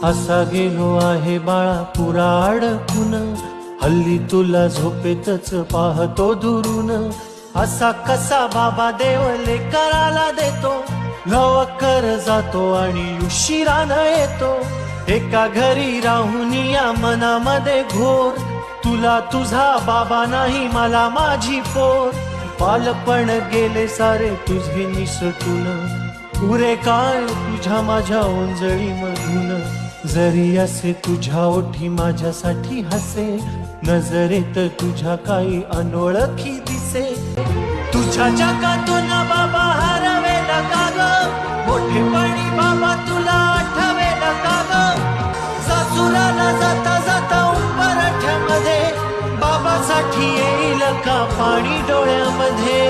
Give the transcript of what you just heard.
असा गेलो आहे बाळा पुरा अडकून, हल्ली तुला झोपेतच पाहतो दुरून. असा कसा बाबा देव लेकराला देतो, लवकर जातो आणि उशिरानं येतो. एका घरी राहून या मनामध्ये घोर, तुला तुझा बाबा नाही मला माझी पोर. बालपण गेले सारे तुझे निसटून, उरे काय तुझ्या माझ्या ओंजळी मधून. जरी असे तुझ्या ओठी माझ्यासाठी हसे, नजरेत तुझ्या काही अनोळखी दिसे. तुझ्या जगातून बाबा हरवेल का ग, मोठेपणी बाबा तुला आठवेल का ग. सासुराला जाता जाता उंबरठ्यामध्ये, बाबासाठी येईल का पाणी डोळ्यामध्ये.